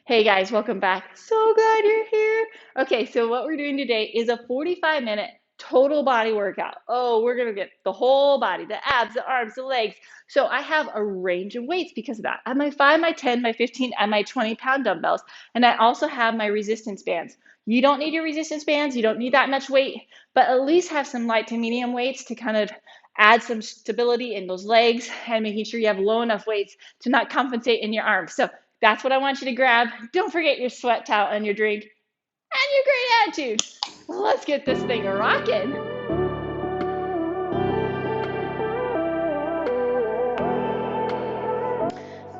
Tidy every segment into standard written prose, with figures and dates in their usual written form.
Hey guys, welcome back. So glad you're here. Okay, so what we're doing today is a 45-minute total body workout. Oh, we're gonna get the whole body, the abs, the arms, the legs. So I have a range of weights because of that. I have my 5, my 10, my 15, and my 20-pound dumbbells. And I also have my resistance bands. You don't need your resistance bands, you don't need that much weight, but at least have some light to medium weights to kind of add some stability in those legs and making sure you have low enough weights to not compensate in your arms. So that's what I want you to grab. Don't forget your sweat towel and your drink and your great attitude. Let's get this thing rocking.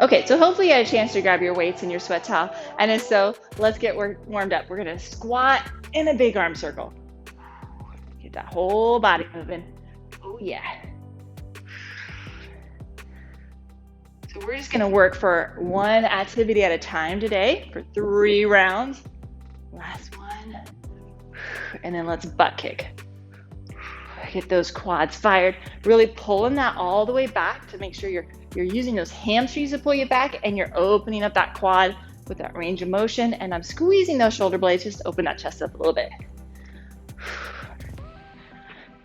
Okay, so hopefully you had a chance to grab your weights and your sweat towel. And if so, let's get warmed up. We're gonna squat in a big arm circle. Get that whole body moving. Oh yeah. So we're just gonna work for one activity at a time today for 3 rounds. Last one. And then let's butt kick. Get those quads fired. Really pulling that all the way back to make sure you're using those hamstrings to pull you back and you're opening up that quad with that range of motion. And I'm squeezing those shoulder blades just to open that chest up a little bit.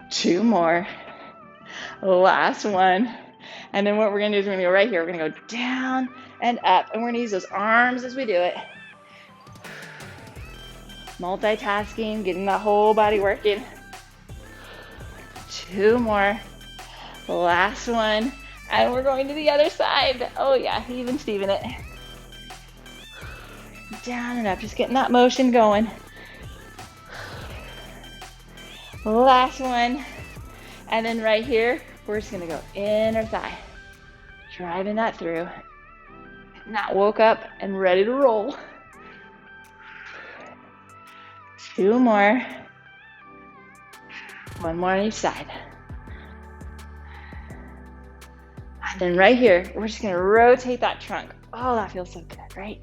2 more. Last one. And then what we're gonna do is we're gonna go right here. We're gonna go down and up. And we're gonna use those arms as we do it. Multitasking, getting that whole body working. 2 more. Last one. And we're going to the other side. Oh yeah, even Steven it. Down and up, just getting that motion going. Last one. And then right here, we're just gonna go inner thigh. Driving that through. Not woke up and ready to roll. 2 more. 1 more on each side. And then right here, we're just gonna rotate that trunk. Oh, that feels so good, right?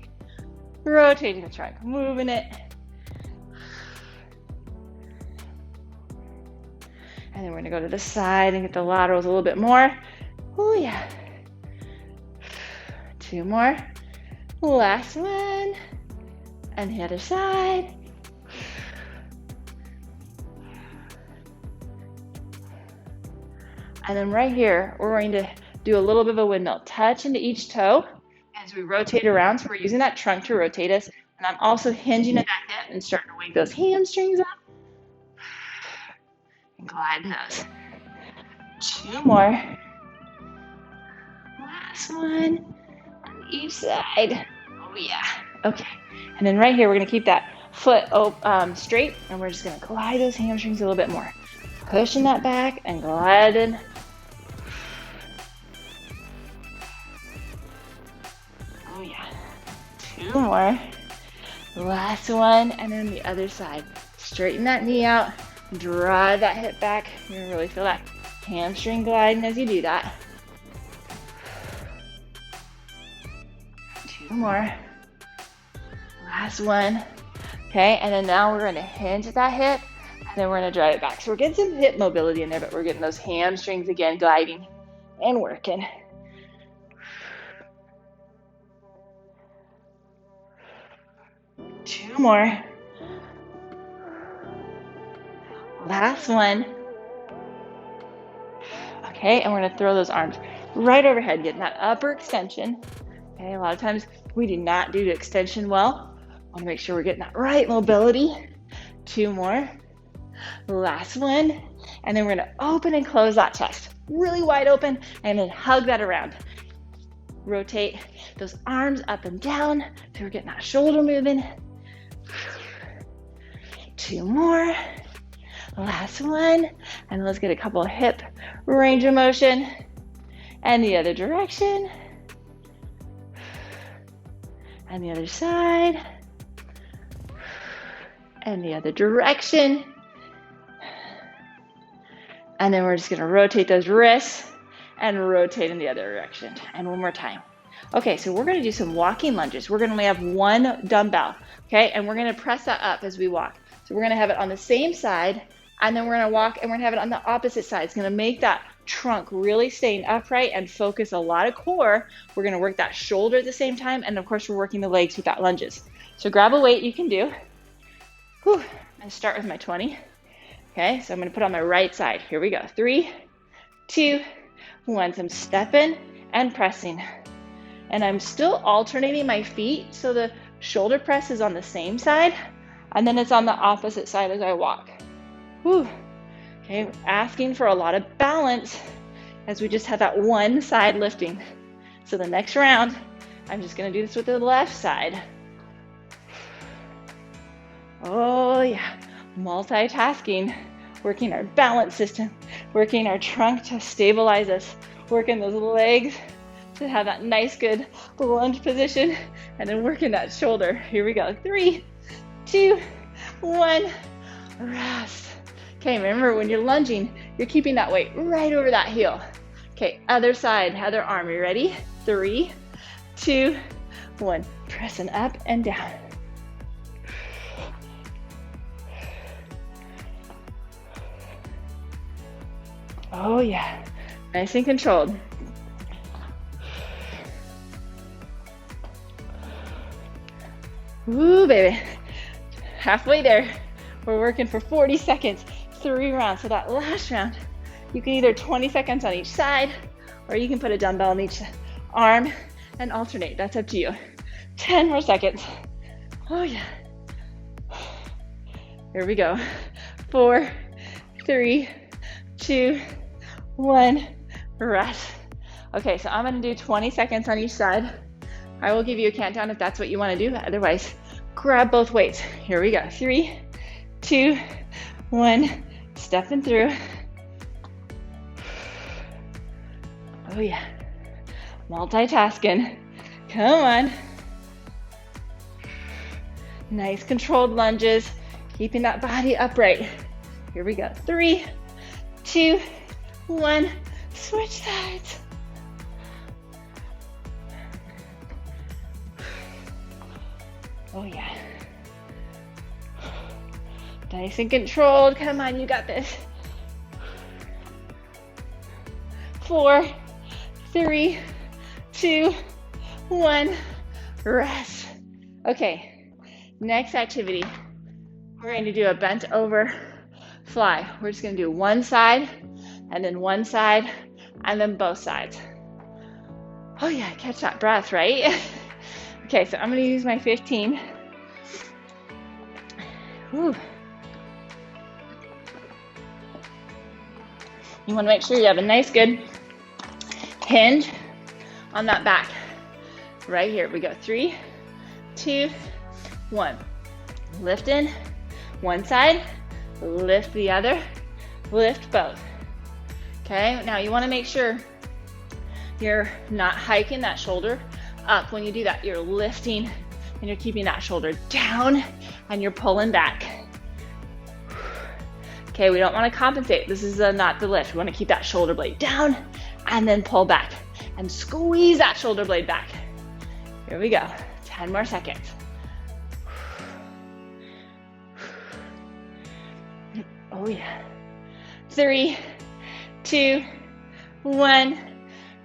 Rotating the trunk, moving it. And then we're gonna go to the side and get the laterals a little bit more. Oh yeah. 2 more. Last one. And the other side. And then right here, we're going to do a little bit of a windmill. Touch into each toe as we rotate around. So we're using that trunk to rotate us. And I'm also hinging at that hip and starting to wake those hamstrings up. And gliding those. 2 more. Last one on each side. Oh yeah. Okay. And then right here, we're going to keep that foot straight. And we're just going to glide those hamstrings a little bit more. Pushing that back and gliding. Oh yeah. 2 more. Last one, and then the other side. Straighten that knee out. Drive that hip back. You're gonna really feel that hamstring gliding as you do that. 2 more. Last one. Okay, and then now we're gonna hinge at that hip, and then we're gonna drive it back. So we're getting some hip mobility in there, but we're getting those hamstrings again gliding and working. 2 more. Last one. Okay, and we're gonna throw those arms right overhead, getting that upper extension. Okay, a lot of times we do not do the extension well. Want to make sure we're getting that right mobility. 2 more. Last one. And then we're gonna open and close that chest. Really wide open, and then hug that around. Rotate those arms up and down, so we're getting that shoulder moving. 2 more. Last one. And let's get a couple of hip range of motion. And the other direction. And the other side. And the other direction. And then we're just gonna rotate those wrists and rotate in the other direction. And one more time. Okay, so we're gonna do some walking lunges. We're gonna only have 1 dumbbell, okay? And we're gonna press that up as we walk. So we're gonna have it on the same side, and then we're gonna walk and we're gonna have it on the opposite side. It's gonna make that trunk really staying upright and focus a lot of core. We're gonna work that shoulder at the same time, and of course we're working the legs with that lunges. So grab a weight you can do. Whew. And start with my 20. Okay, so I'm gonna put on my right side. Here we go. 3, 2, 1. So I'm stepping and pressing. And I'm still alternating my feet so the shoulder press is on the same side, and then it's on the opposite side as I walk. Whew. Okay, asking for a lot of balance as we just have that one side lifting. So the next round, I'm just gonna do this with the left side. Oh yeah, multitasking, working our balance system, working our trunk to stabilize us, working those legs to have that nice good lunge position, and then working that shoulder. Here we go. 3, 2, 1, rest. Okay, remember when you're lunging, you're keeping that weight right over that heel. Okay, other side, other arm. You ready? 3, 2, 1. Pressing up and down. Oh yeah, nice and controlled. Woo, baby. Halfway there. We're working for 40 seconds, 3 rounds. So that last round, you can either 20 seconds on each side, or you can put a dumbbell on each arm and alternate. That's up to you. 10 more seconds. Oh yeah. Here we go. 4, 3, 2, 1, rest. Okay, so I'm gonna do 20 seconds on each side. I will give you a countdown if that's what you want to do. Otherwise, grab both weights. Here we go. 3, 2, 1. Stepping through. Oh yeah. Multitasking. Come on. Nice controlled lunges. Keeping that body upright. Here we go. 3, 2, 1. Switch sides. Oh yeah. Nice and controlled. Come on, you got this. 4, 3, 2, 1. Rest. Okay, next activity. We're going to do a bent over fly. We're just going to do one side, and then one side, and then both sides. Oh yeah, catch that breath, right? Okay, so I'm going to use my 15. Whew. You want to make sure you have a nice good hinge on that back. Right here, we go. 3, 2, 1. Lift in one side, lift the other, lift both. Okay, now you want to make sure you're not hiking that shoulder up. When you do that, you're lifting and you're keeping that shoulder down and you're pulling back. Okay, we don't want to compensate. This is not the lift. We want to keep that shoulder blade down and then pull back and squeeze that shoulder blade back. Here we go. 10 more seconds. Oh yeah. 3, 2, 1.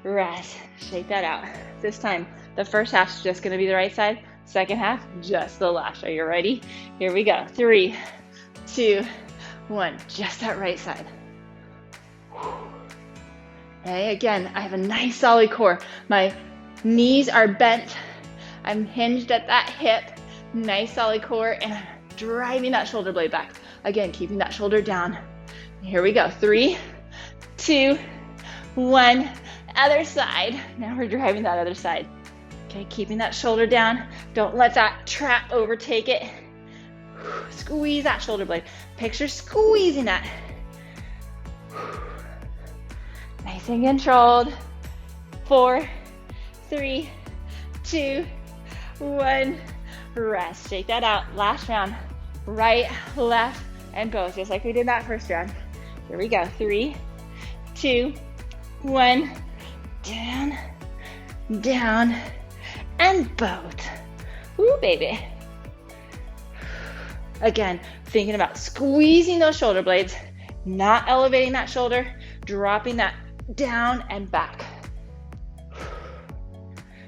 Rest. Shake that out. This time, the first half's just going to be the right side. Second half, just the left. Are you ready? Here we go. 3, 2, 1. Just that right side. Okay, again, I have a nice solid core. My knees are bent. I'm hinged at that hip. Nice solid core, and I'm driving that shoulder blade back. Again, keeping that shoulder down. Here we go. 3, 2, 1. Other side. Now we're driving that other side. Okay, keeping that shoulder down. Don't let that trap overtake it. Squeeze that shoulder blade. Picture squeezing that. Nice and controlled. 4, 3, 2, 1. Rest. Shake that out. Last round. Right, left, and both, just like we did that first round. Here we go. 3, 2, 1. Down, down, and both. Woo, baby. Again, thinking about squeezing those shoulder blades, not elevating that shoulder, dropping that down and back.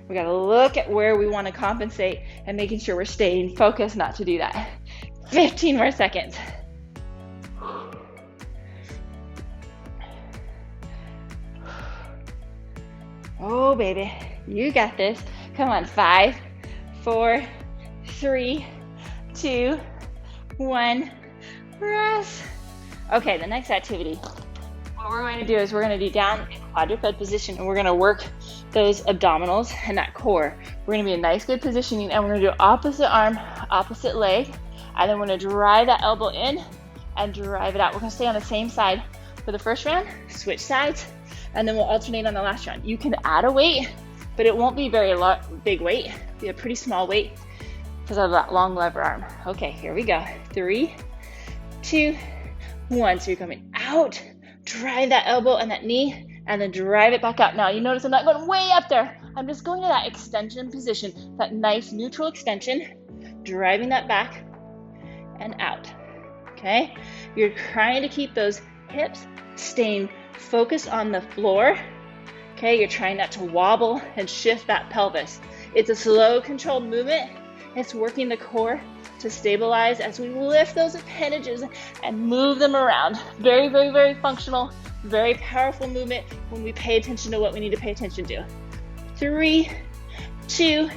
We gotta look at where we wanna compensate and making sure we're staying focused not to do that. 15 more seconds. Oh, baby, you got this. Come on, 5, 4, 3, 2, 1, rest. Okay, the next activity, what we're going to do is we're going to do down in quadruped position, and we're going to work those abdominals and that core. We're going to be in nice, good positioning, and we're going to do opposite arm, opposite leg, and then we're going to drive that elbow in and drive it out. We're going to stay on the same side for the first round, switch sides, and then we'll alternate on the last round. You can add a weight, but it won't be very big weight. It'll be a pretty small weight because of that long lever arm. Okay, here we go. 3, 2, 1. So you're coming out, drive that elbow and that knee, and then drive it back out. Now you notice I'm not going way up there. I'm just going to that extension position, that nice neutral extension, driving that back and out. Okay? You're trying to keep those hips staying focused on the floor. Okay, you're trying not to wobble and shift that pelvis. It's a slow, controlled movement. It's working the core to stabilize as we lift those appendages and move them around. Very, very, very functional, very powerful movement when we pay attention to what we need to pay attention to. 3, 2,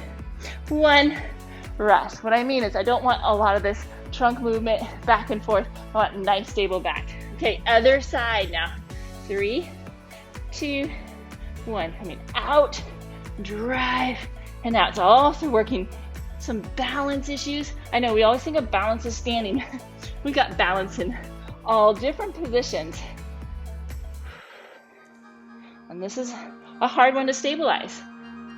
1, rest. What I mean is I don't want a lot of this trunk movement back and forth. I want a nice, stable back. Okay, other side now. 3, 2, 1. Coming out, drive, and out. It's also working some balance issues. I know we always think of balance as standing. We got balance in all different positions. And this is a hard one to stabilize.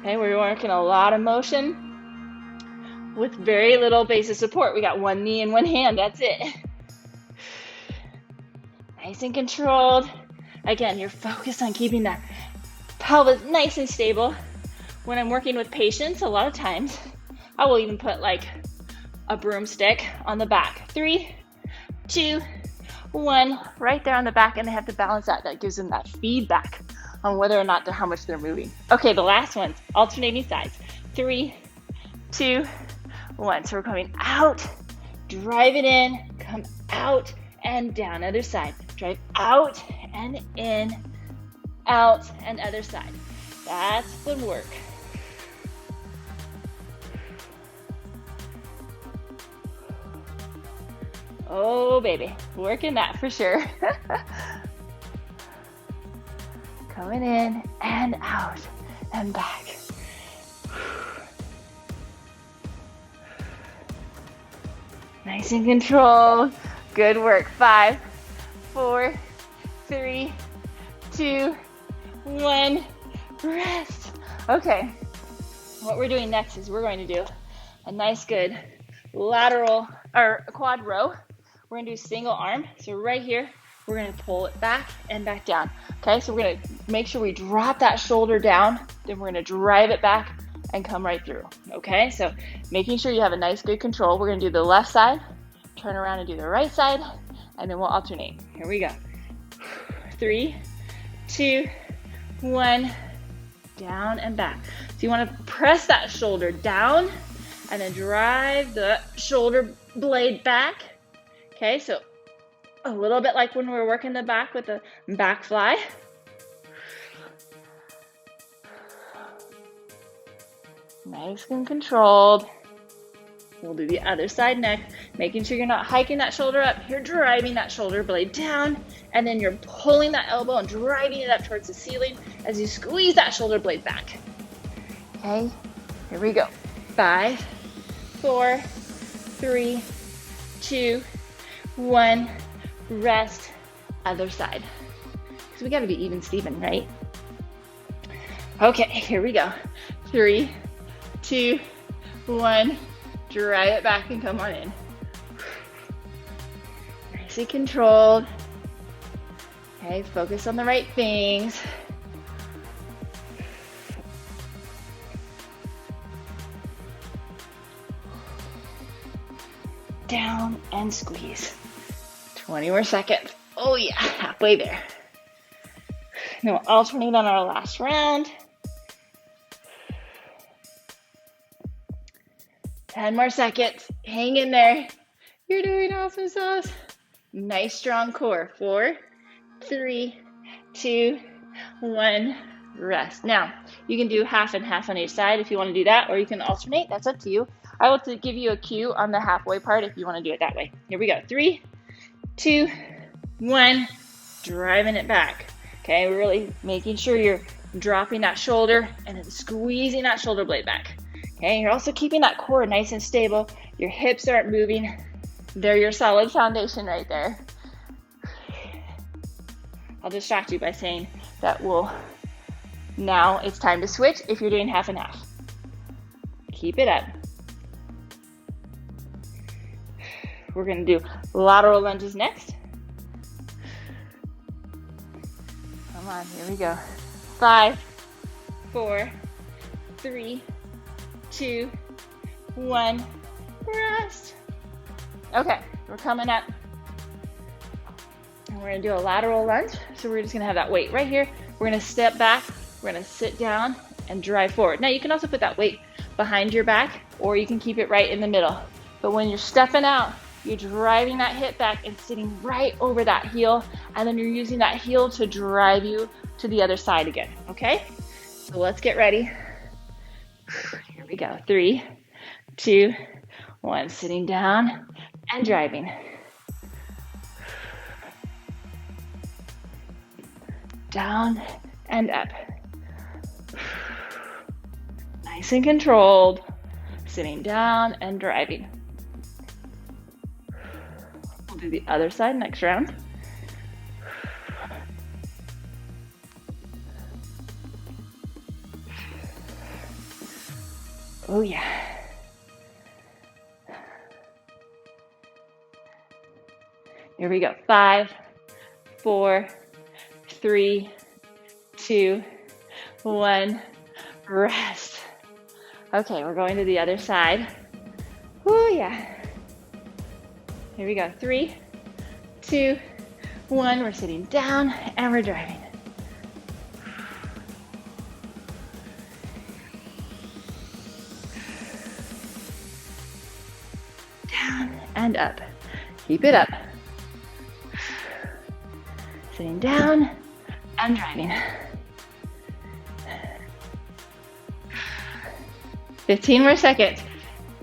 Okay, we're working a lot of motion with very little base of support. We got one knee and one hand, that's it. Nice and controlled. Again, you're focused on keeping that pelvis nice and stable. When I'm working with patients, a lot of times, I will even put like a broomstick on the back. 3, 2, 1, right there on the back, and they have to balance that. That gives them that feedback on whether or not how much they're moving. Okay, the last one's alternating sides. 3, 2, 1. So we're coming out, drive it in, come out and down. Other side. Drive out and in, out and other side. That's the work. Oh, baby, working that for sure. Coming in and out and back. Nice and controlled. Good work. 5, 4, 3, 2, 1. Rest. Okay, what we're doing next is we're going to do a nice, good lateral or quad row. We're going to do single arm. So right here, we're going to pull it back and back down. Okay, so we're going to make sure we drop that shoulder down. Then we're going to drive it back and come right through. Okay, so making sure you have a nice, good control. We're going to do the left side, turn around and do the right side, and then we'll alternate. Here we go. 3, 2, 1, down and back. So you want to press that shoulder down and then drive the shoulder blade back. Okay, so a little bit like when we're working the back with the back fly. Nice and controlled. We'll do the other side next, making sure you're not hiking that shoulder up. You're driving that shoulder blade down, and then you're pulling that elbow and driving it up towards the ceiling as you squeeze that shoulder blade back. Okay, here we go. 5, 4, 3, 2, 1, rest, other side. Because we got to be even Steven, right? Okay, here we go. 3, 2, 1, drive it back and come on in. Nice and controlled. Okay, focus on the right things. Down and squeeze. 20 more seconds. Oh yeah, halfway there. Then we'll alternate on our last round. 10 more seconds. Hang in there. You're doing awesome, Sauce. Nice strong core. 4, 3, 2, 1. Rest. Now, you can do half and half on each side if you want to do that, or you can alternate. That's up to you. I will give you a cue on the halfway part if you want to do it that way. Here we go. 3, 2, 1. Driving it back. Okay, we're really making sure you're dropping that shoulder and then squeezing that shoulder blade back. Okay, you're also keeping that core nice and stable. Your hips aren't moving. They're your solid foundation right there. I'll distract you by saying that now it's time to switch if you're doing half and half. Keep it up. We're going to do lateral lunges next. Come on, here we go. 5, 4, 3, 2, 1. Rest. Okay, we're coming up. And we're going to do a lateral lunge. So we're just going to have that weight right here. We're going to step back. We're going to sit down and drive forward. Now you can also put that weight behind your back, or you can keep it right in the middle. But when you're stepping out, you're driving that hip back and sitting right over that heel, and then you're using that heel to drive you to the other side again, okay? So let's get ready. Here we go. 3, 2, 1. Sitting down and driving. Down and up. Nice and controlled. Sitting down and driving. We'll do the other side next round. Oh yeah. Here we go. 5, 4, 3, 2, 1. Rest. Okay, we're going to the other side. Oh yeah. Here we go. 3, 2, 1. We're sitting down and we're driving. Down and up. Keep it up. Sitting down and driving. 15 more seconds.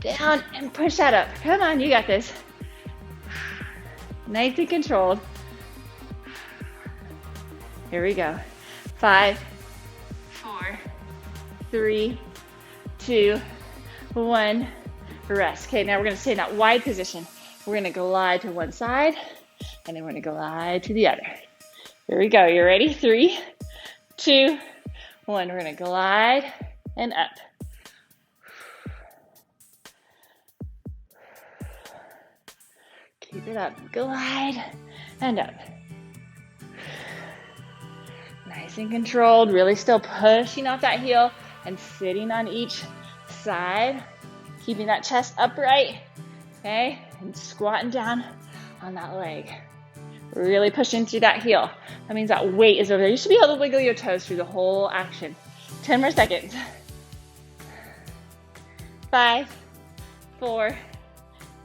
Down and push that up. Come on, you got this. Nice and controlled. Here we go. 5, 4, 3, 2, 1. Rest. Okay, now we're going to stay in that wide position. We're going to glide to one side, and then we're going to glide to the other. Here we go. You ready? 3, 2, 1. We're going to glide and up. Keep it up. Glide and up. Nice and controlled. Really still pushing off that heel and sitting on each side. Keeping that chest upright. Okay? And squatting down on that leg. Really pushing through that heel. That means that weight is over there. You should be able to wiggle your toes through the whole action. 10 more seconds. 5, 4,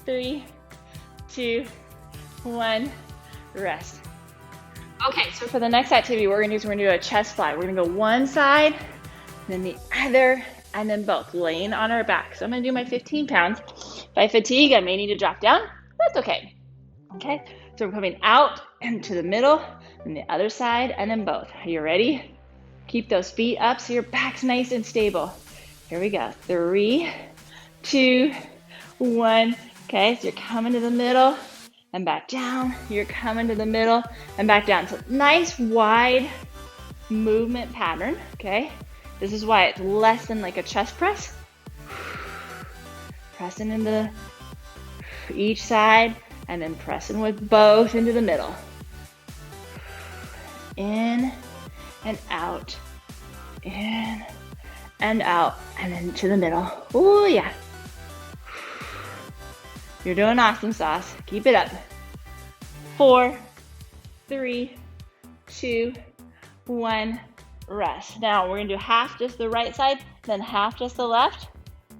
3, 2, 1. Rest. Okay, so for the next activity, what we're gonna do a chest fly. We're gonna go one side, then the other, and then both, laying on our back. So I'm gonna do my 15 pounds. If I fatigue, I may need to drop down. That's okay. Okay, so we're coming out and to the middle, and the other side, and then both. Are you ready? Keep those feet up so your back's nice and stable. Here we go. 3, 2, 1. Okay, so you're coming to the middle and back down. You're coming to the middle and back down. So nice wide movement pattern, okay? This is why it's less than like a chest press. Pressing into each side and then pressing with both into the middle. In and out. In and out. And then to the middle. Oh yeah. You're doing awesome, Sauce. Keep it up. 4, 3, 2, 1, rest. Now we're gonna do half just the right side, then half just the left.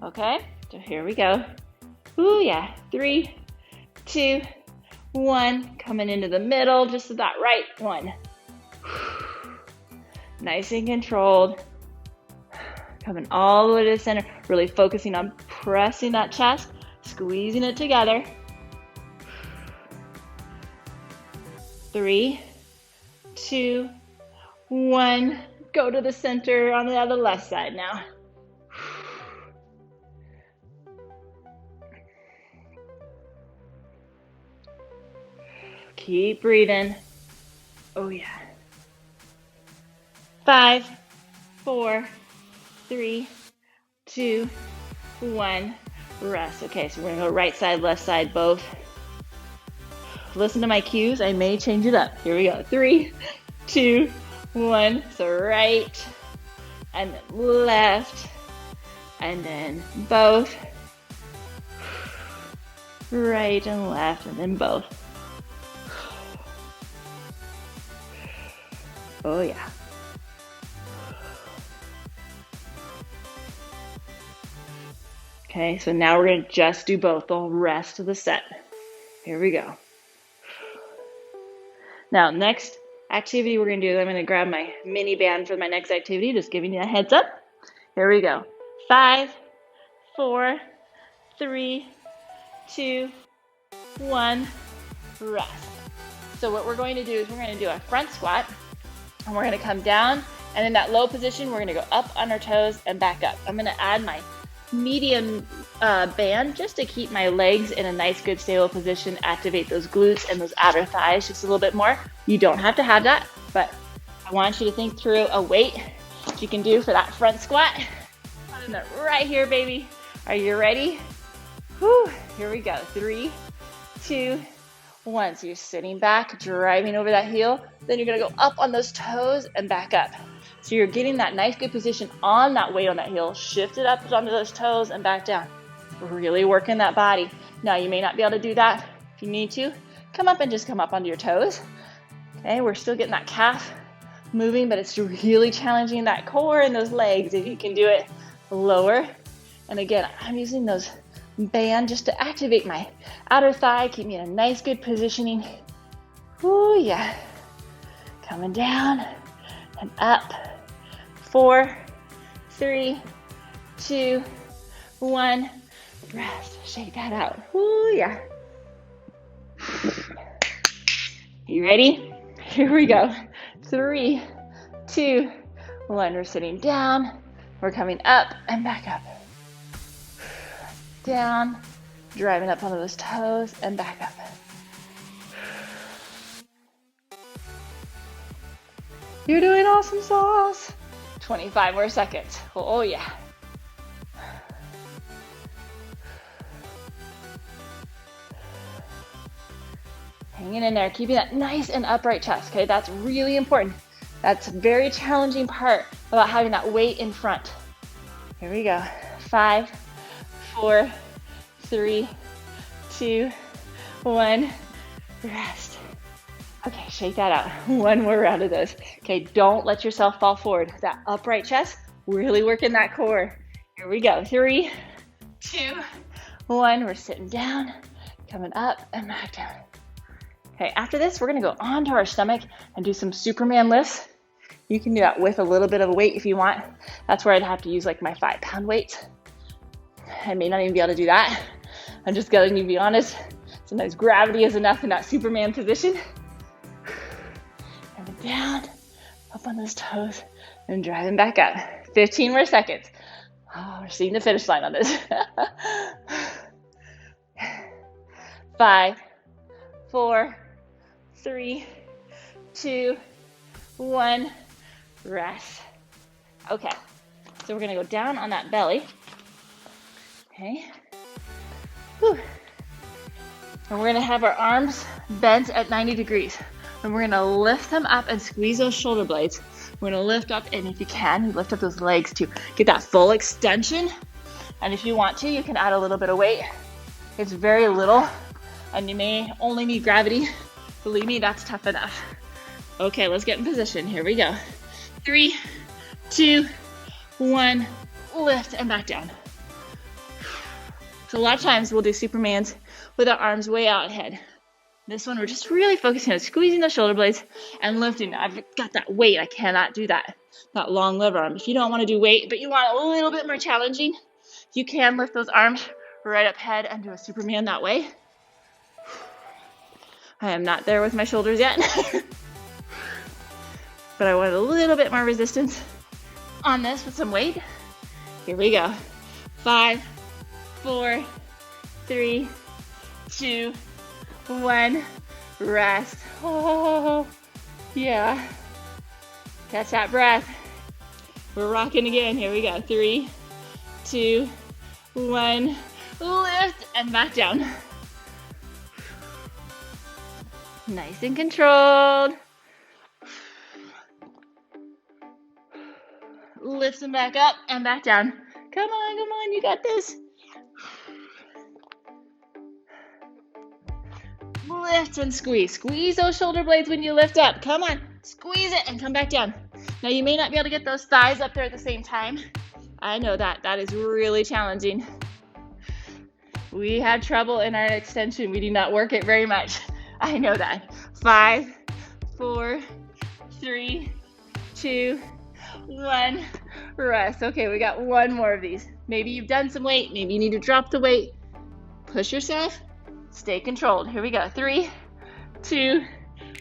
Okay, so here we go. Ooh, yeah. 3, 2, 1. Coming into the middle, just to that right one. Nice and controlled. Coming all the way to the center, really focusing on pressing that chest, squeezing it together. 3, 2, 1. Go to the center on the other left side now. Keep breathing. Oh yeah. 5, 4, 3, 2, 1. Rest. Okay, so we're gonna go right side, left side, both. Listen to my cues. I may change it up. Here we go. 3, 2, 1. So right, and then left, and then both. Right and left, and then both. Oh yeah. Okay, so now we're gonna just do both the rest of the set. Here we go. Now, next activity we're gonna do, I'm gonna grab my mini band for my next activity, just giving you a heads up. Here we go. 5, 4, 3, 2, 1, rest. So what we're going to do is we're gonna do a front squat, and we're gonna come down, and in that low position, we're gonna go up on our toes and back up. I'm gonna add my medium band just to keep my legs in a nice, good, stable position, activate those glutes and those outer thighs just a little bit more. You don't have to have that, but I want you to think through a weight that you can do for that front squat. Putting it right here, baby. Are you ready? Whew, here we go. 3, 2, 1. So you're sitting back, driving over that heel. Then you're gonna go up on those toes and back up. So you're getting that nice, good position on that weight on that heel. Shift it up onto those toes and back down. Really working that body. Now you may not be able to do that. If you need to, come up and just come up onto your toes. Okay, we're still getting that calf moving, but it's really challenging that core and those legs if you can do it lower. And again, I'm using those band just to activate my outer thigh, keep me in a nice, good positioning. Ooh, yeah. Coming down and up. 4, 3, 2, 1. Rest. Shake that out. Ooh, yeah. You ready? Here we go. 3, 2, 1. We're sitting down. We're coming up and back up. Down. Driving up onto those toes and back up. You're doing awesome, sauce. 25 more seconds. Oh yeah. Hanging in there, keeping that nice and upright chest, okay? That's really important. That's a very challenging part about having that weight in front. Here we go. 5, 4, 3, 2, 1. Rest. Okay, shake that out. One more round of this. Okay, don't let yourself fall forward. That upright chest, really working that core. Here we go. 3, 2, 1. We're sitting down, coming up and back down. Okay, after this, we're gonna go onto our stomach and do some Superman lifts. You can do that with a little bit of a weight if you want. That's where I'd have to use like my 5-pound weights. I may not even be able to do that. I'm just going to be honest. Sometimes gravity is enough in that Superman position. Coming down, up on those toes, and driving back up. 15 more seconds. Oh, we're seeing the finish line on this. 5, 4, 3, 2, 1. Rest. Okay, so we're gonna go down on that belly. Okay. Whew. And we're gonna have our arms bent at 90 degrees. And we're gonna lift them up and squeeze those shoulder blades. We're gonna lift up, and if you can, you lift up those legs too. Get that full extension. And if you want to, you can add a little bit of weight. It's very little, and you may only need gravity. Believe me, that's tough enough. Okay, let's get in position. Here we go. 3, 2, 1, lift and back down. So a lot of times we'll do Supermans with our arms way out ahead. This one, we're just really focusing on squeezing the shoulder blades and lifting. I've got that weight. I cannot do that long lever arm. If you don't want to do weight, but you want a little bit more challenging, you can lift those arms right up head and do a Superman that way. I am not there with my shoulders yet, but I want a little bit more resistance on this with some weight. Here we go. 5, 4, 3, 2, 1. Rest. Oh, yeah. Catch that breath. We're rocking again. Here we go. 3, 2, 1. Lift and back down. Nice and controlled. Lift them back up and back down. Come on, you got this. Lift and squeeze. Squeeze those shoulder blades when you lift up. Come on, squeeze it and come back down. Now you may not be able to get those thighs up there at the same time. I know that is really challenging. We had trouble in our extension. We do not work it very much. I know that. 5, 4, 3, 2, 1. Rest. Okay, we got one more of these. Maybe you've done some weight. Maybe you need to drop the weight. Push yourself. Stay controlled. Here we go. 3, 2,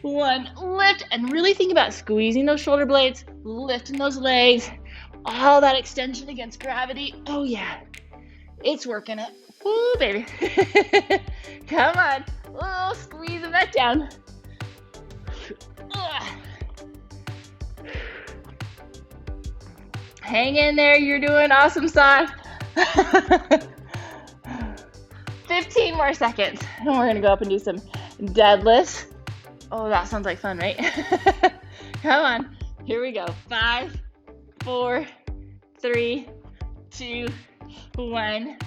1. Lift and really think about squeezing those shoulder blades, lifting those legs, all that extension against gravity. Oh yeah, it's working it. Woo, baby. Come on. Oh, squeezing that down. Hang in there. You're doing awesome, son. 15 more seconds. And we're going to go up and do some deadlifts. Oh, that sounds like fun, right? Come on. Here we go. 5, 4, 3, 2, 1.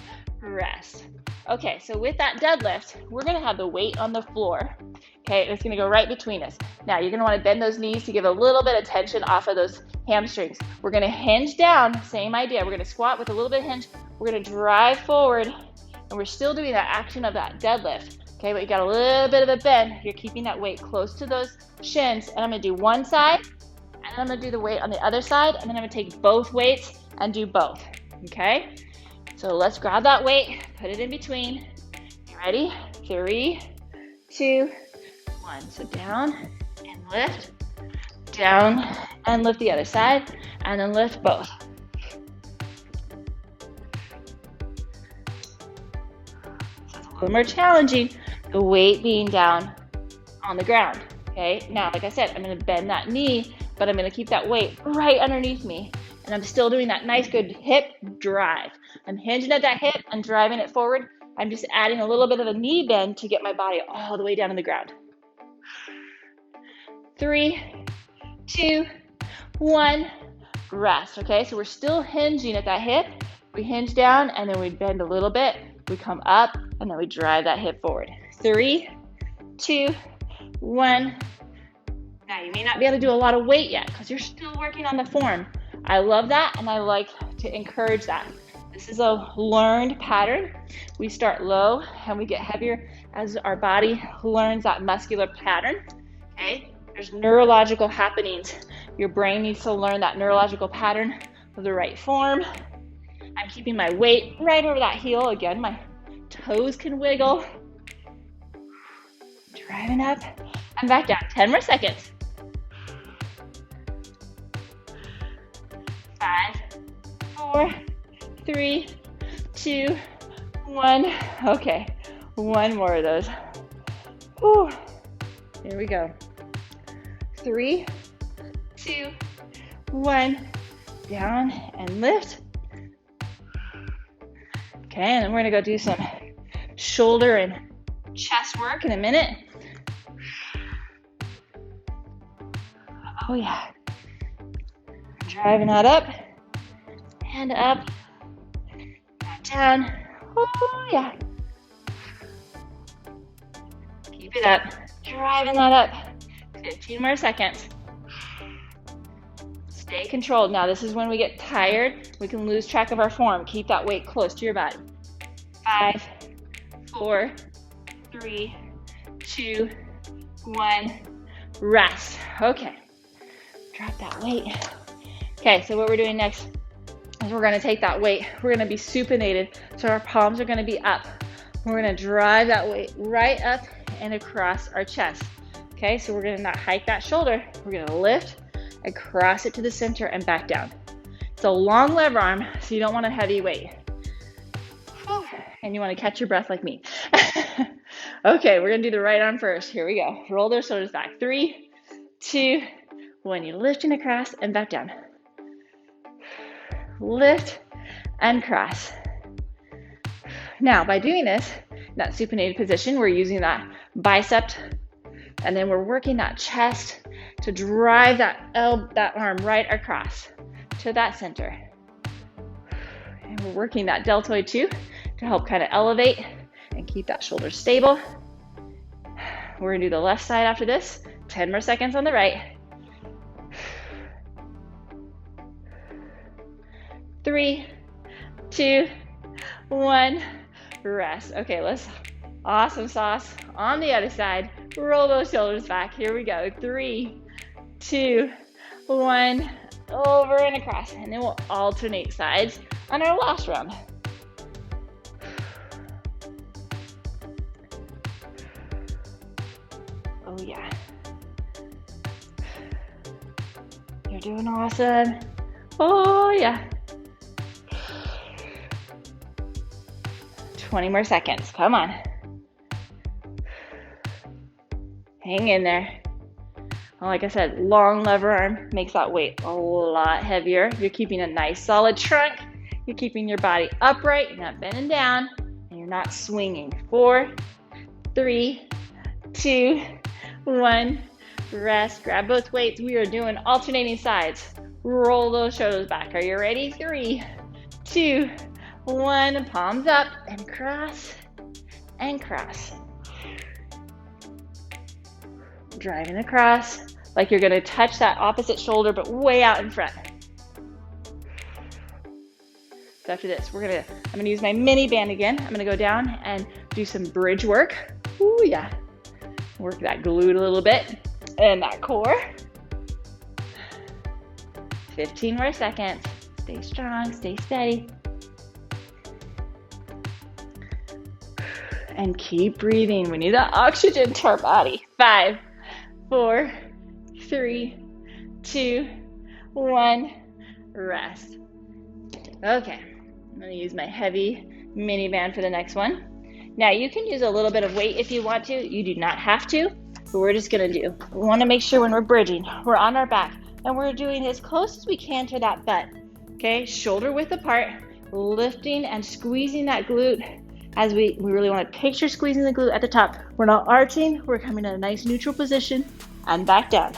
Rest. Okay, so with that deadlift, we're going to have the weight on the floor. Okay, it's going to go right between us. Now, you're going to want to bend those knees to give a little bit of tension off of those hamstrings. We're going to hinge down. Same idea. We're going to squat with a little bit of hinge. We're going to drive forward, and we're still doing that action of that deadlift. Okay, but you got a little bit of a bend. You're keeping that weight close to those shins, and I'm going to do one side, and then I'm going to do the weight on the other side, and then I'm going to take both weights and do both. Okay? So let's grab that weight, put it in between. You ready? 3, 2, 1. So down and lift, down and lift the other side, and then lift both. So it's a little more challenging, the weight being down on the ground. Okay, now like I said, I'm going to bend that knee, but I'm going to keep that weight right underneath me. And I'm still doing that nice good hip drive. I'm hinging at that hip and driving it forward. I'm just adding a little bit of a knee bend to get my body all the way down to the ground. 3, 2, 1, rest. Okay, so we're still hinging at that hip. We hinge down and then we bend a little bit. We come up and then we drive that hip forward. 3, 2, 1. Now you may not be able to do a lot of weight yet because you're still working on the form. I love that, and I like to encourage that. This is a learned pattern. We start low and we get heavier as our body learns that muscular pattern. Okay, there's neurological happenings. Your brain needs to learn that neurological pattern of the right form. I'm keeping my weight right over that heel. Again, my toes can wiggle. Driving up and back down. 10 more seconds. 5, 4, 3, 2, 1. Okay, one more of those. Whew. Here we go. 3, 2, 1. Down and lift. Okay, and then we're going to go do some shoulder and chest work in a minute. Oh yeah. Driving that up and up, back down. Oh yeah. Keep it up. Driving that up. 15 more seconds. Stay controlled. Now this is when we get tired. We can lose track of our form. Keep that weight close to your body. 5, 4, 3, 2, 1. Rest. Okay. Drop that weight. Okay, so what we're doing next is we're going to take that weight. We're going to be supinated. So our palms are going to be up. We're going to drive that weight right up and across our chest. Okay, so we're going to not hike that shoulder. We're going to lift and cross it to the center and back down. It's a long lever arm, so you don't want a heavy weight. And you want to catch your breath like me. Okay, we're going to do the right arm first. Here we go. Roll those shoulders back. 3, 2, 1. You're lifting across and back down. Lift and cross. Now, by doing this, that supinated position, we're using that bicep, and then we're working that chest to drive that arm right across to that center. And we're working that deltoid too to help kind of elevate and keep that shoulder stable. We're gonna do the left side after this. 10 more seconds on the right. 3, 2, 1. Rest. Okay, let's awesome sauce on the other side. Roll those shoulders back. Here we go. 3, 2, 1. Over and across. And then we'll alternate sides on our last round. Oh yeah. You're doing awesome. Oh yeah. 20 more seconds. Come on. Hang in there. Well, like I said, long lever arm makes that weight a lot heavier. You're keeping a nice solid trunk. You're keeping your body upright. You're not bending down. And you're not swinging. 4, 3, 2, 1. Rest. Grab both weights. We are doing alternating sides. Roll those shoulders back. Are you ready? 3, 2, 1. Palms up and cross and cross. Driving across like you're going to touch that opposite shoulder but way out in front. So after this, I'm going to use my mini band again. I'm going to go down and do some bridge work. Ooh, yeah. Work that glute a little bit and that core. 15 more seconds. Stay strong, stay steady. And keep breathing. We need that oxygen to our body. 5, 4, 3, 2, 1. Rest. Okay, I'm going to use my heavy mini band for the next one. Now you can use a little bit of weight if you want to. You do not have to, but we're just going to do. We want to make sure when we're bridging, we're on our back and we're doing as close as we can to that butt. Okay, shoulder width apart, lifting and squeezing that glute. As we really want to picture squeezing the glute at the top. We're not arching. We're coming in a nice neutral position and back down.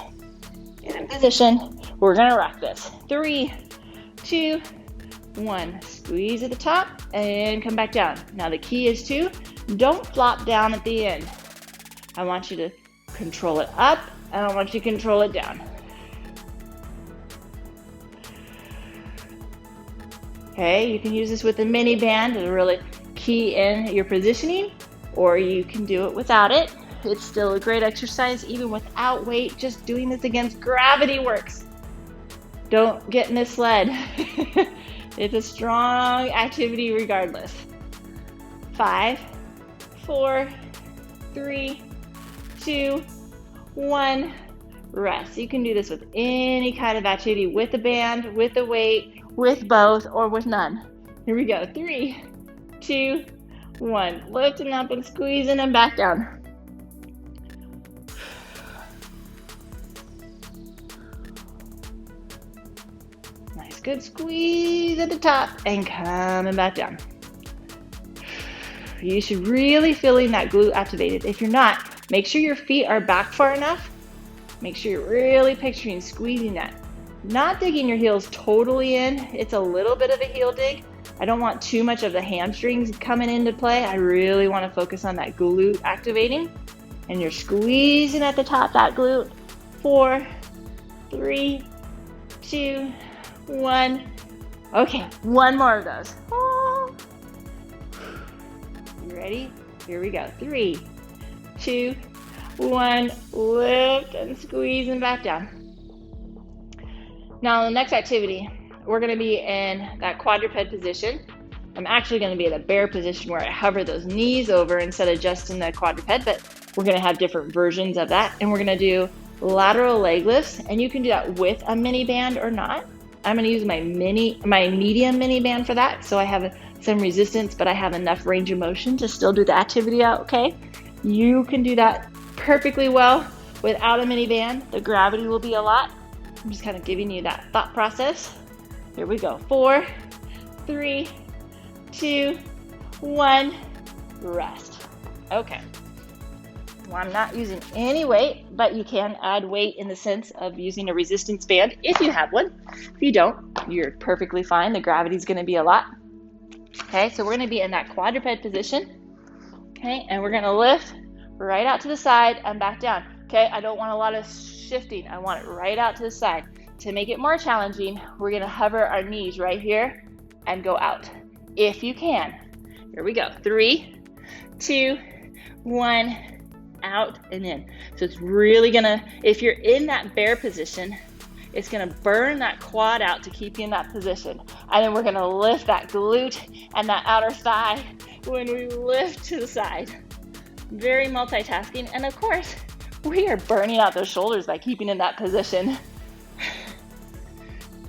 In position. We're going to rock this. 3, 2, 1. Squeeze at the top and come back down. Now the key is to don't flop down at the end. I want you to control it up and I want you to control it down. Okay, you can use this with the mini band to really key in your positioning, or you can do it without it. It's still a great exercise even without weight. Just doing this against gravity works. Don't get misled. It's a strong activity regardless. 5, 4, 3, 2, 1. Rest. You can do this with any kind of activity, with a band, with a weight, with both, or with none. Here we go. 3, 2, 1. Lifting up and squeezing and back down. Nice, good squeeze at the top and coming back down. You should really feeling that glute activated. If you're not, make sure your feet are back far enough. Make sure you're really picturing squeezing that. Not digging your heels totally in. It's a little bit of a heel dig. I don't want too much of the hamstrings coming into play. I really want to focus on that glute activating. And you're squeezing at the top, that glute, 4, 3, 2, 1. Okay, one more of those. Oh. You ready? Here we go. 3, 2, 1. Lift and squeeze and back down. Now, the next activity, we're going to be in that quadruped position. I'm actually going to be in a bear position where I hover those knees over instead of just in the quadruped, but we're going to have different versions of that. And we're going to do lateral leg lifts, and you can do that with a mini band or not. I'm going to use my medium mini band for that, so I have some resistance, but I have enough range of motion to still do the activity out okay. You can do that perfectly well without a mini band. The gravity will be a lot. I'm just kind of giving you that thought process. Here we go. 4, 3, 2, 1, rest. Okay. Well, I'm not using any weight, but you can add weight in the sense of using a resistance band if you have one. If you don't, you're perfectly fine. The gravity is going to be a lot. Okay, so we're going to be in that quadruped position. Okay, and we're going to lift right out to the side and back down. Okay, I don't want a lot of shifting. I want it right out to the side. To make it more challenging, we're going to hover our knees right here and go out. If you can. Here we go. 3, 2, 1, out and in. So it's really gonna, if you're in that bear position, it's gonna burn that quad out to keep you in that position. And then we're gonna lift that glute and that outer thigh when we lift to the side. Very multitasking. And of course, we are burning out those shoulders by keeping in that position.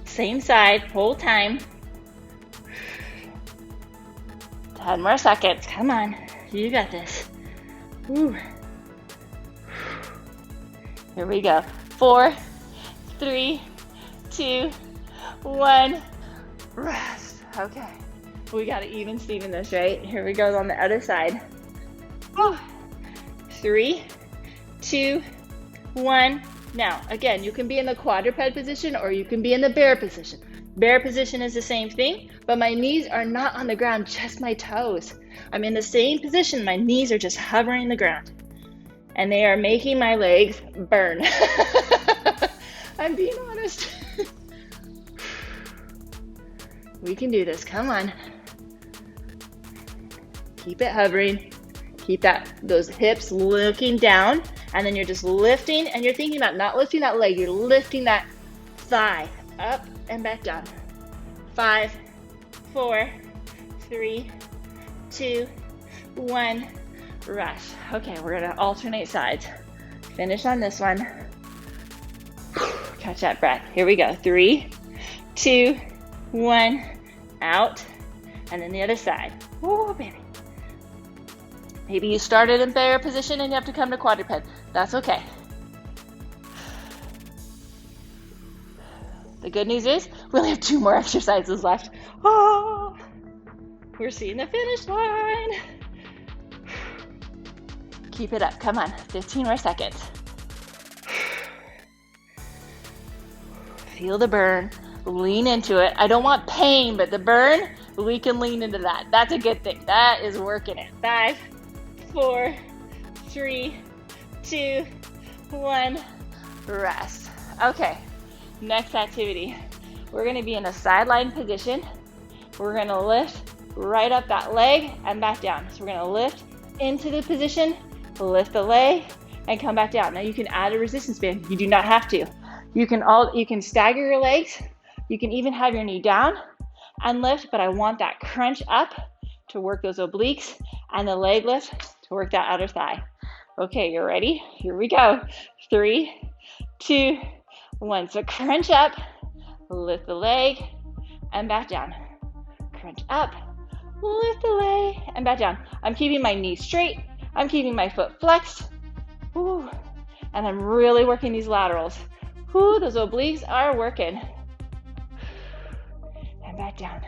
Same side, whole time. 10 more seconds. Come on. You got this. Woo. Here we go. 4, 3, 2, 1. Rest. Okay. We got to even Steven this, right? Here we go on the other side. 3, 2, 1. Now, again, you can be in the quadruped position or you can be in the bear position. Bear position is the same thing, but my knees are not on the ground, just my toes. I'm in the same position. My knees are just hovering the ground. And they are making my legs burn. I'm being honest. We can do this. Come on. Keep it hovering. Keep those hips looking down. And then you're just lifting, and you're thinking about not lifting that leg. You're lifting that thigh up and back down. 5, 4, 3, 2, 1. Rest. Okay, we're gonna alternate sides. Finish on this one. Catch that breath. Here we go. 3, 2, 1. Out. And then the other side. Oh, baby. Maybe you started in bear position and you have to come to quadruped. That's okay. The good news is we only have 2 more exercises left. Oh, we're seeing the finish line. Keep it up. Come on. 15 more seconds. Feel the burn. Lean into it. I don't want pain, but the burn, we can lean into that. That's a good thing. That is working it. 5, 4, 3, 2, 1. Rest. Okay. Next activity. We're going to be in a sideline position. We're going to lift right up that leg and back down. So we're going to lift into the position, lift the leg, and come back down. Now you can add a resistance band. You do not have to. You can stagger your legs. You can even have your knee down and lift, but I want that crunch up to work those obliques and the leg lift to work that outer thigh. Okay, you're ready? Here we go. 3, 2, 1. So crunch up, lift the leg, and back down. Crunch up, lift the leg, and back down. I'm keeping my knee straight. I'm keeping my foot flexed. Ooh. And I'm really working these laterals. Ooh, those obliques are working. And back down.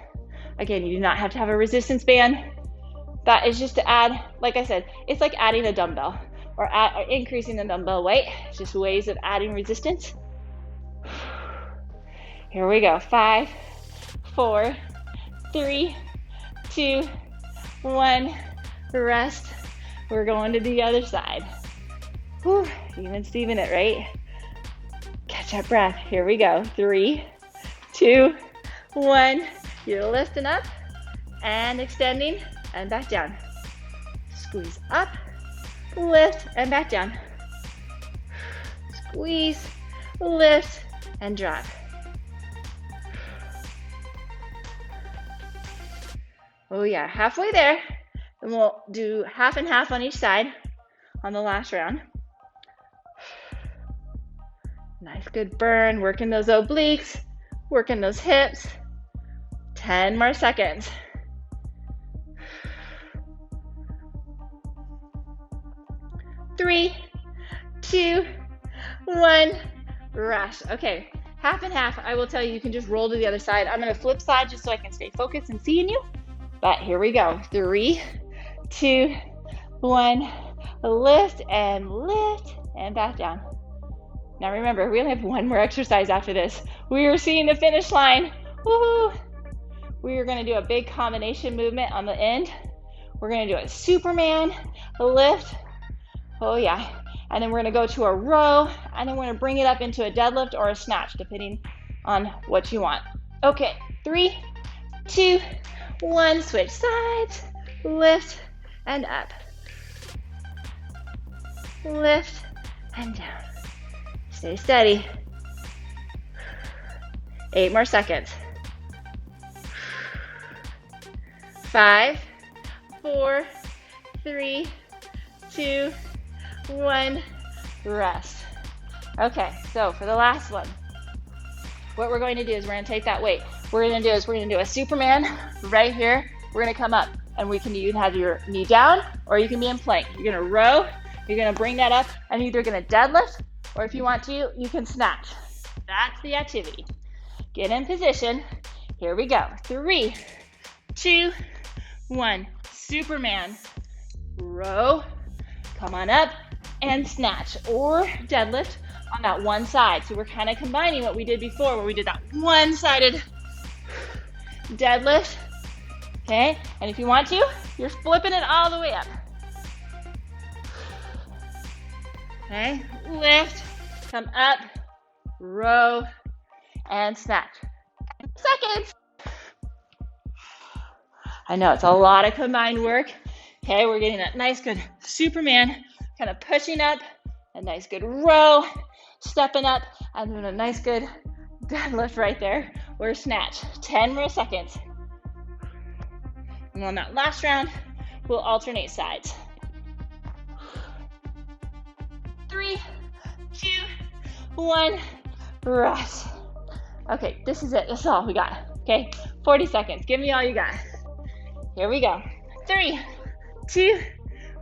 Again, you do not have to have a resistance band. That is just to add, like I said, it's like adding a dumbbell or increasing the dumbbell weight. It's just ways of adding resistance. Here we go. 5, 4, 3, 2, 1. Rest. We're going to the other side. Whew, even Steven it, right? Catch that breath. Here we go. 3, 2, 1. You're lifting up and extending and back down. Squeeze up, lift, and back down. Squeeze, lift, and drop. Oh yeah, halfway there. And we'll do half and half on each side on the last round. Nice, good burn. Working those obliques, working those hips. 10 more seconds. Three, 2, 1, rest. Okay, half and half. I will tell you, you can just roll to the other side. I'm going to flip side just so I can stay focused and seeing you. But here we go. 3, 2, 1. Lift and back down. Now remember, we only have one more exercise after this. We are seeing the finish line. Woohoo! We are going to do a big combination movement on the end. We're going to do a Superman, a lift. Oh yeah. And then we're going to go to a row, and then we're going to bring it up into a deadlift or a snatch, depending on what you want. Okay, 3, 2, 1. Switch sides. Lift and up. Lift and down. Stay steady. 8 more seconds. 5, 4, 3, 2, 1. Rest. Okay, so for the last one, what we're going to do is we're going to take that weight. We're going to do a Superman right here. We're going to come up, and you can have your knee down, or you can be in plank. You're going to row. You're going to bring that up, and either going to deadlift, or if you want to, you can snatch. That's the activity. Get in position. Here we go. 3, 2, 1. Superman. Row. Come on up and snatch or deadlift on that one side. So we're kind of combining what we did before, where we did that one-sided deadlift. Okay, and if you want to, you're flipping it all the way up. Okay, lift, come up, row, and snatch. Seconds. I know it's a lot of combined work. Okay, we're getting that nice, good Superman, kind of pushing up, a nice, good row, stepping up, and then a nice, good deadlift right there, or snatch. 10 more seconds. And on that last round, we'll alternate sides. 3, 2, 1, rest. Okay, this is it. This is all we got. Okay, 40 seconds. Give me all you got. Here we go. 3, 2,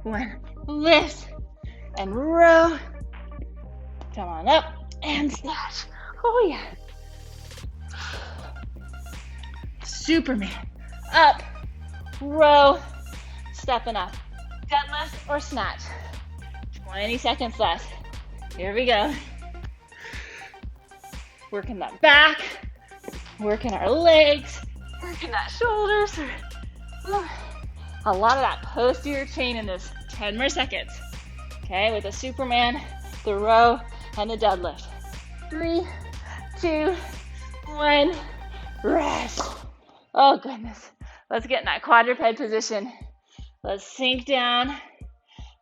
1. Lift and row. Come on up and snatch. Oh yeah. Superman. Up, row, stepping up. Deadlift or snatch. 20 seconds left. Here we go. Working that back, working our legs, working that shoulders. A lot of that posterior chain in this. 10 more seconds. Okay, with the Superman, the row, and the deadlift. 3, 2, 1, rest. Oh goodness. Let's get in that quadruped position. Let's sink down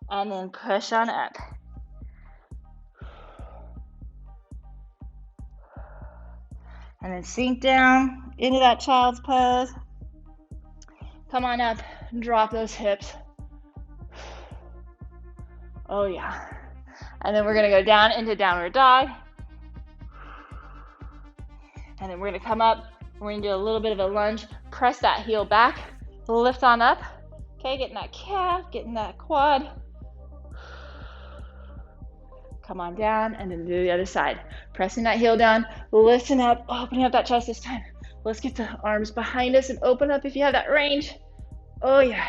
and then push on up. And then sink down into that child's pose. Come on up, drop those hips. Oh yeah. And then we're gonna go down into downward dog. And then we're gonna come up, we're gonna do a little bit of a lunge, press that heel back, lift on up. Okay, getting that calf, getting that quad. Come on down, and then do the other side. Pressing that heel down, lifting up, opening up that chest this time. Let's get the arms behind us and open up if you have that range. Oh yeah.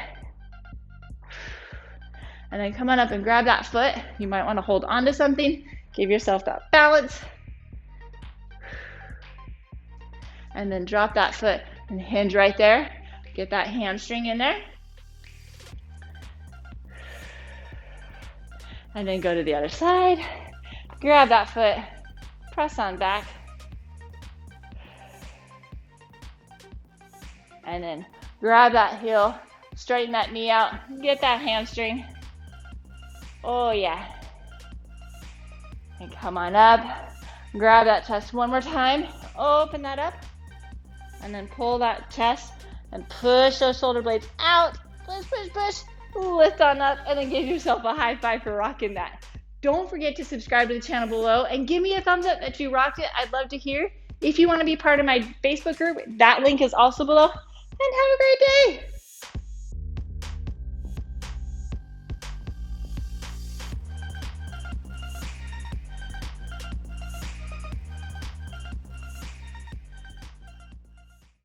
And then come on up and grab that foot. You might want to hold on to something. Give yourself that balance. And then drop that foot and hinge right there. Get that hamstring in there. And then go to the other side. Grab that foot. Press on back. And then grab that heel, straighten that knee out, get that hamstring. Oh yeah. And come on up, grab that chest one more time, open that up, and then pull that chest and push those shoulder blades out. Push, push, push. Lift on up, and then give yourself a high five for rocking that. Don't forget to subscribe to the channel below and give me a thumbs up that you rocked it. I'd love to hear. If you want to be part of my Facebook group, that link is also below. And have a great day.